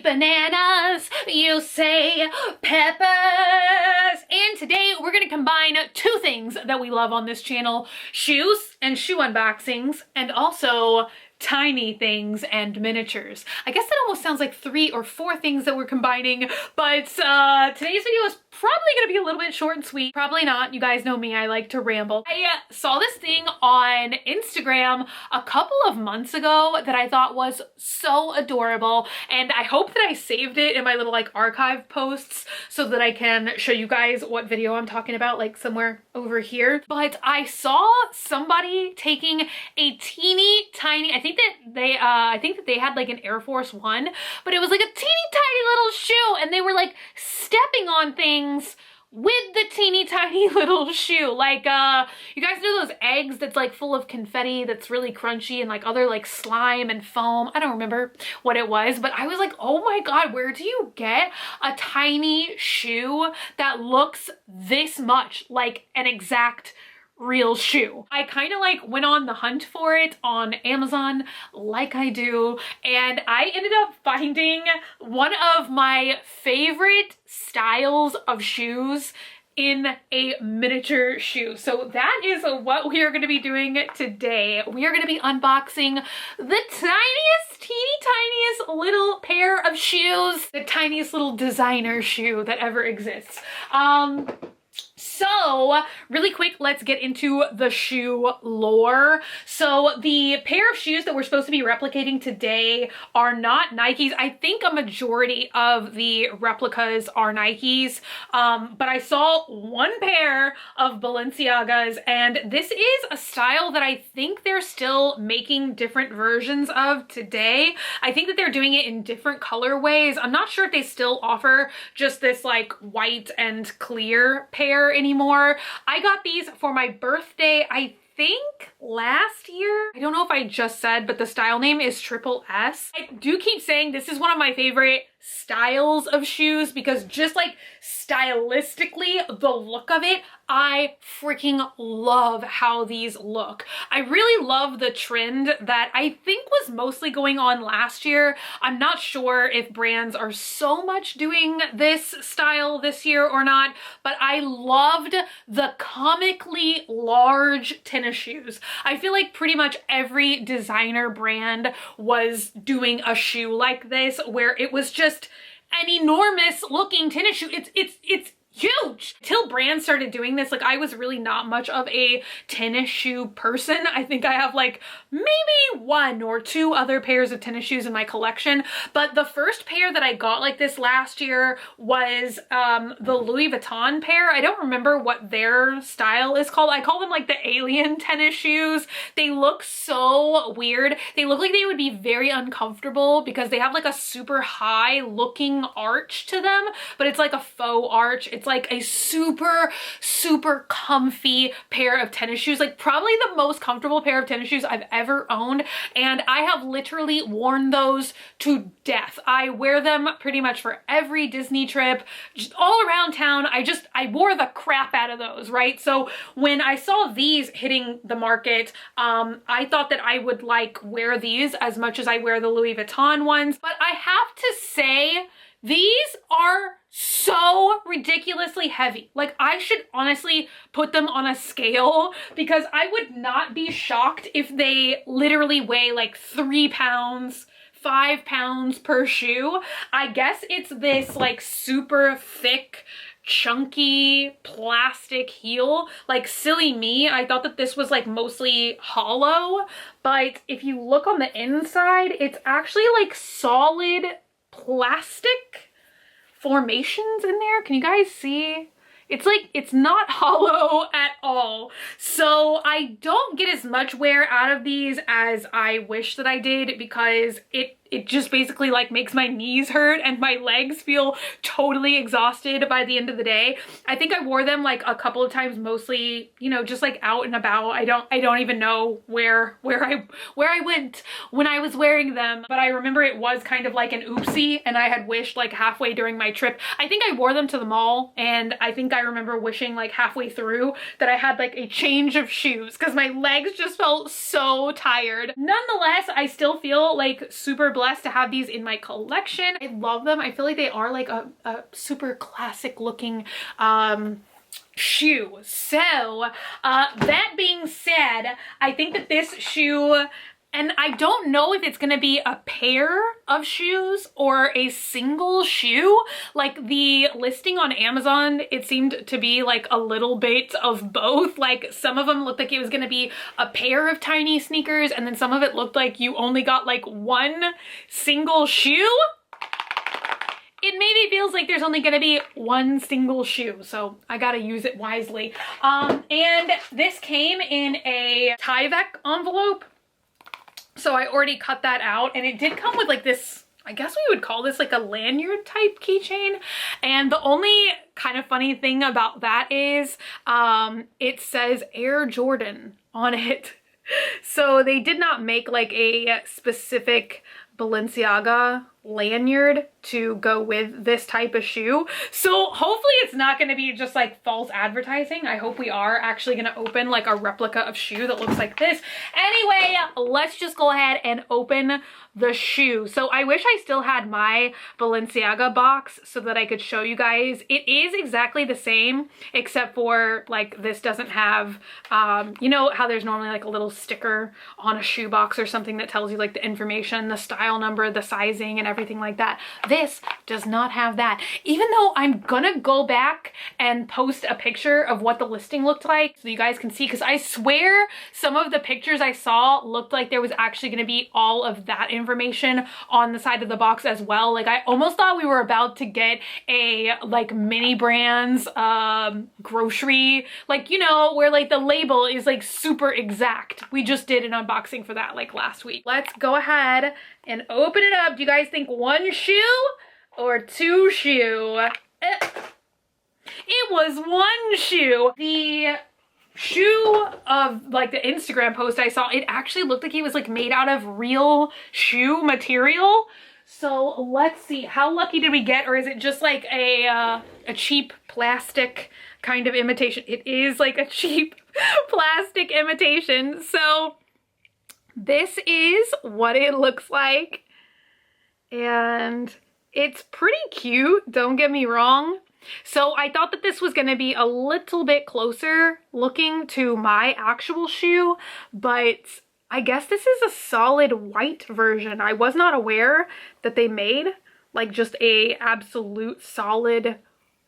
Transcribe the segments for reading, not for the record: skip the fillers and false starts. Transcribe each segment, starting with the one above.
bananas, you say peppers. And today we're gonna combine two things that we love on this channel: shoes and shoe unboxings, and also tiny things and miniatures. I guess that almost sounds like 3 or 4 things that we're combining, but today's video is probably gonna be a little bit short and sweet. Probably not. You guys know me, I like to ramble. I saw this thing on Instagram a couple of months ago that I thought was so adorable, and I hope that I saved it in my little like archive posts so that I can show you guys what video I'm talking about, like somewhere over here. But I saw somebody taking a teeny tiny, I think that they had like an Air Force One, but it was like a teeny tiny little shoe, and they were like stepping on things with the teeny tiny little shoe. Like you guys know those eggs that's like full of confetti that's really crunchy and like other like slime and foam? I don't remember what it was, but I was like, oh my god, where do you get a tiny shoe that looks this much like an exact real shoe? I kind of like went on the hunt for it on Amazon like I do, and I ended up finding one of my favorite styles of shoes in a miniature shoe. So that is what we are going to be doing today. We are going to be unboxing the tiniest, teeny tiniest little pair of shoes, the tiniest little designer shoe that ever exists. So really quick, let's get into the shoe lore. So the pair of shoes that we're supposed to be replicating today are not Nikes. I think a majority of the replicas are Nikes, but I saw one pair of Balenciagas, and this is a style that I think they're still making different versions of today. I think that they're doing it in different colorways. I'm not sure if they still offer just this like white and clear pair anymore. I got these for my birthday, I think last year. I don't know if I just said, but the style name is Triple S. I do keep saying this is one of my favorite styles of shoes because just like stylistically, the look of it, I freaking love how these look. I really love the trend that I think was mostly going on last year. I'm not sure if brands are so much doing this style this year or not, but I loved the comically large tennis shoes. I feel like pretty much every designer brand was doing a shoe like this where it was just an enormous looking tennis shoe. It's huge. Until brands started doing this, like I was really not much of a tennis shoe person. I think I have like maybe 1 or 2 other pairs of tennis shoes in my collection, but the first pair that I got like this last year was the Louis Vuitton pair. I don't remember what their style is called. I call them like the alien tennis shoes. They look so weird. They look like they would be very uncomfortable because they have like a super high looking arch to them, but it's like a faux arch. It's like a super, super comfy pair of tennis shoes, like probably the most comfortable pair of tennis shoes I've ever owned, and I have literally worn those to death. I wear them pretty much for every Disney trip, just all around town. I wore the crap out of those, right? So when I saw these hitting the market, I thought that I would like wear these as much as I wear the Louis Vuitton ones, but I have to say, these are so ridiculously heavy. Like I should honestly put them on a scale because I would not be shocked if they literally weigh like 3 pounds, 5 pounds per shoe. I guess it's this like super thick, chunky plastic heel. Like silly me, I thought that this was like mostly hollow, but if you look on the inside, it's actually like solid plastic formations in there. Can you guys see? It's like, it's not hollow at all. So I don't get as much wear out of these as I wish that I did because it just basically like makes my knees hurt and my legs feel totally exhausted by the end of the day. I think I wore them like a couple of times, mostly, you know, just like out and about. I don't even know where I went when I was wearing them, but I remember it was kind of like an oopsie, and I had wished like halfway during my trip. I think I wore them to the mall, and I think I remember wishing like halfway through that I had like a change of shoes because my legs just felt so tired. Nonetheless, I still feel like super blessed to have these in my collection. I love them. I feel like they are like a super classic looking shoe. So that being said, I think that this shoe, and I don't know if it's gonna be a pair of shoes or a single shoe. Like the listing on Amazon, it seemed to be like a little bit of both. Like some of them looked like it was gonna be a pair of tiny sneakers, and then some of it looked like you only got like one single shoe. It maybe feels like there's only gonna be one single shoe, so I gotta use it wisely. And this came in a Tyvek envelope. So I already cut that out, and it did come with like this, I guess we would call this like a lanyard type keychain. And the only kind of funny thing about that is it says Air Jordan on it. So they did not make like a specific Balenciaga lanyard to go with this type of shoe. So hopefully it's not going to be just like false advertising. I hope we are actually going to open like a replica of shoe that looks like this. Anyway, let's just go ahead and open the shoe. So I wish I still had my Balenciaga box so that I could show you guys. It is exactly the same, except for like this doesn't have, you know how there's normally like a little sticker on a shoe box or something that tells you like the information, the style number, the sizing, and everything like that. This does not have that. Even though I'm gonna go back and post a picture of what the listing looked like so you guys can see, because I swear some of the pictures I saw looked like there was actually gonna be all of that information on the side of the box as well. Like I almost thought we were about to get a like mini brands grocery, like, you know, where like the label is like super exact. We just did an unboxing for that like last week. Let's go ahead and open it up. Do you guys think one shoe or two shoe? It was one shoe. The shoe of like the Instagram post I saw, it actually looked like it was like made out of real shoe material. So let's see, how lucky did we get? Or is it just like a cheap plastic kind of imitation? It is like a cheap plastic imitation. So this is what it looks like. And it's pretty cute, don't get me wrong. So I thought that this was going to be a little bit closer looking to my actual shoe, but I guess this is a solid white version. I was not aware that they made like just a absolute solid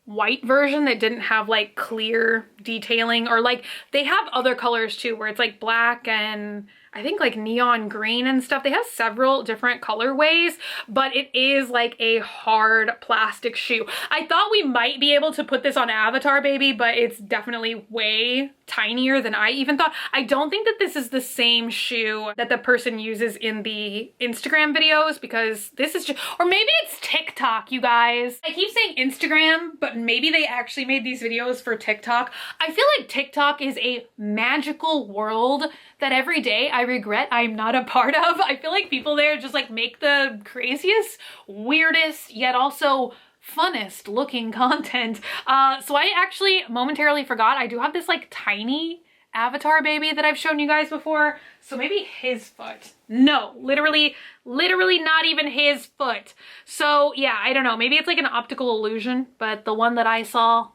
white version that didn't have like clear detailing, or like they have other colors too where it's like black and I think like neon green and stuff. They have several different colorways, but it is like a hard plastic shoe. I thought we might be able to put this on Avatar Baby, but it's definitely way tinier than I even thought. I don't think that this is the same shoe that the person uses in the Instagram videos, because this is just, or maybe it's TikTok, you guys. I keep saying Instagram, but maybe they actually made these videos for TikTok. I feel like TikTok is a magical world that every day I regret I'm not a part of. I feel like people there just like make the craziest, weirdest, yet also funnest looking content. So I actually momentarily forgot I do have this like tiny Avatar Baby that I've shown you guys before. So maybe his foot. No, literally not even his foot. So yeah, I don't know. Maybe it's like an optical illusion, but the one that I saw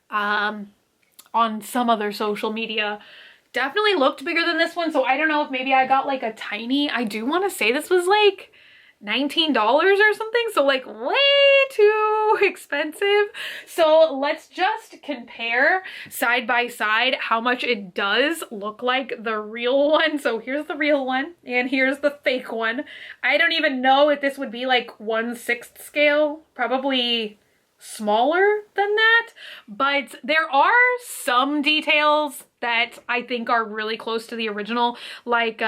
on some other social media definitely looked bigger than this one. So I don't know if maybe I got like a tiny, I do want to say this was like $19 or something, so like way too expensive. So let's just compare side by side how much it does look like the real one. So here's the real one and here's the fake one. I don't even know if this would be like 1/6 scale, probably smaller than that, but there are some details that I think are really close to the original, like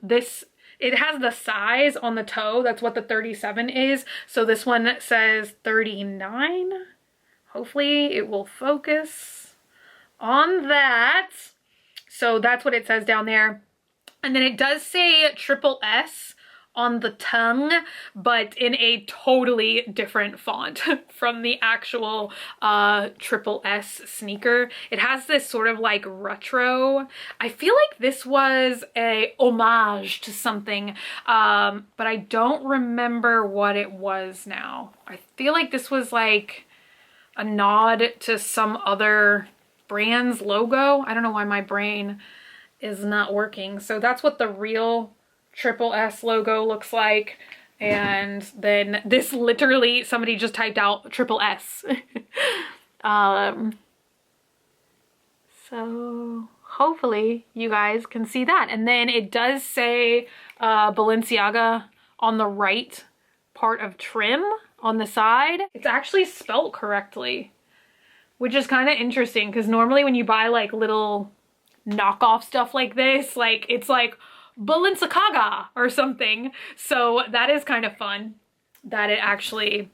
this. It has the size on the toe. That's what the 37 is. So this one says 39. Hopefully it will focus on that. So that's what it says down there. And then it does say triple S on the tongue, but in a totally different font from the actual triple S sneaker. It has this sort of like retro. I feel like this was a homage to something, but I don't remember what it was now. I feel like this was like a nod to some other brand's logo. I don't know why my brain is not working. So that's what the real triple S logo looks like. And then this literally, somebody just typed out triple S. So hopefully you guys can see that. And then it does say Balenciaga on the right part of trim on the side. It's actually spelt correctly, which is kind of interesting because normally when you buy like little knockoff stuff like this, like it's like Balenciaga or something. So that is kind of fun that it actually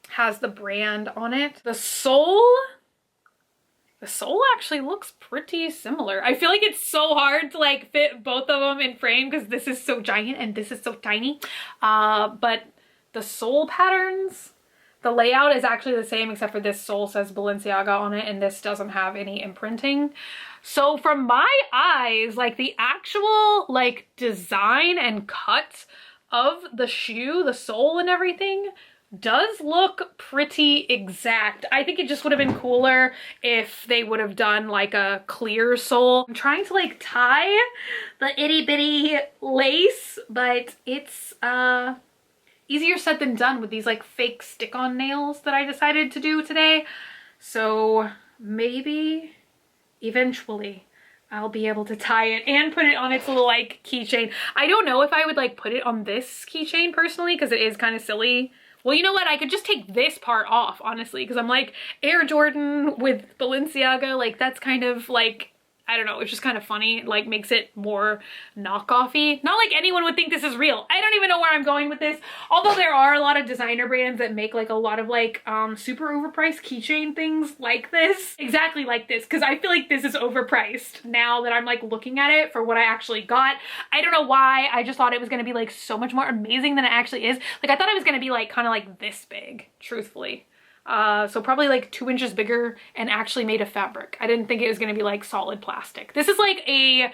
has the brand on it. The sole actually looks pretty similar. I feel like it's so hard to like fit both of them in frame because this is so giant and this is so tiny. But the sole patterns, the layout is actually the same except for this sole says Balenciaga on it and this doesn't have any imprinting. So from my eyes, like the actual like design and cut of the shoe, the sole and everything does look pretty exact. I think it just would have been cooler if they would have done like a clear sole. I'm trying to like tie the itty bitty lace, but it's easier said than done with these like fake stick-on nails that I decided to do today. So maybe eventually I'll be able to tie it and put it on its little like keychain. I don't know if I would like put it on this keychain personally because it is kind of silly. Well, you know what? I could just take this part off, honestly, because I'm like Air Jordan with Balenciaga. Like that's kind of like, I don't know, it's just kind of funny, like makes it more knockoffy. Not like anyone would think this is real. I don't even know where I'm going with this. Although there are a lot of designer brands that make like a lot of like super overpriced keychain things like this. Exactly like this, because I feel like this is overpriced now that I'm like looking at it for what I actually got. I don't know why. I just thought it was going to be like so much more amazing than it actually is. Like I thought it was going to be like kind of like this big, truthfully. So probably like 2 inches bigger and actually made of fabric. I didn't think it was gonna be like solid plastic. This is like a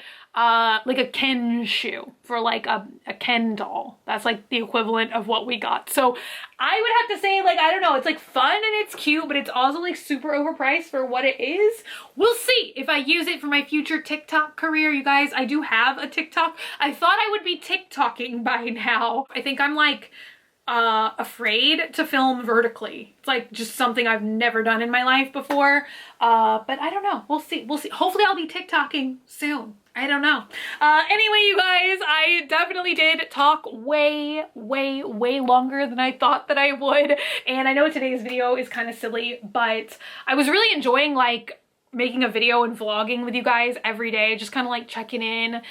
Ken shoe for like a Ken doll. That's like the equivalent of what we got. So I would have to say like, I don't know, it's like fun and it's cute, but it's also like super overpriced for what it is. We'll see if I use it for my future TikTok career, you guys. I do have a TikTok. I thought I would be TikToking by now. I think I'm like afraid to film vertically. It's like just something I've never done in my life before. But I don't know. We'll see. We'll see. Hopefully I'll be TikToking soon. I don't know. Anyway, you guys, I definitely did talk way longer than I thought that I would. And I know today's video is kind of silly, but I was really enjoying like making a video and vlogging with you guys every day, just kind of like checking in,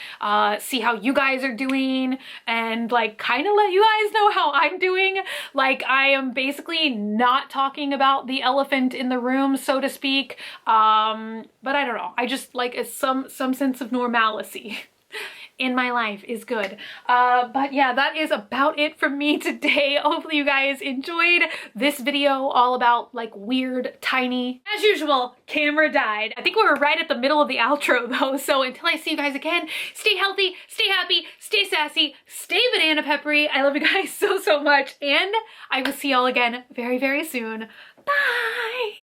see how you guys are doing and like kind of let you guys know how I'm doing. Like I am basically not talking about the elephant in the room, so to speak. But I don't know. I just like some sense of normalcy in my life is good. But yeah, that is about it from me today. Hopefully you guys enjoyed this video all about like weird, tiny, as usual, camera died. I think we were right at the middle of the outro though. So until I see you guys again, stay healthy, stay happy, stay sassy, stay banana peppery. I love you guys so much. And I will see y'all again very soon. Bye.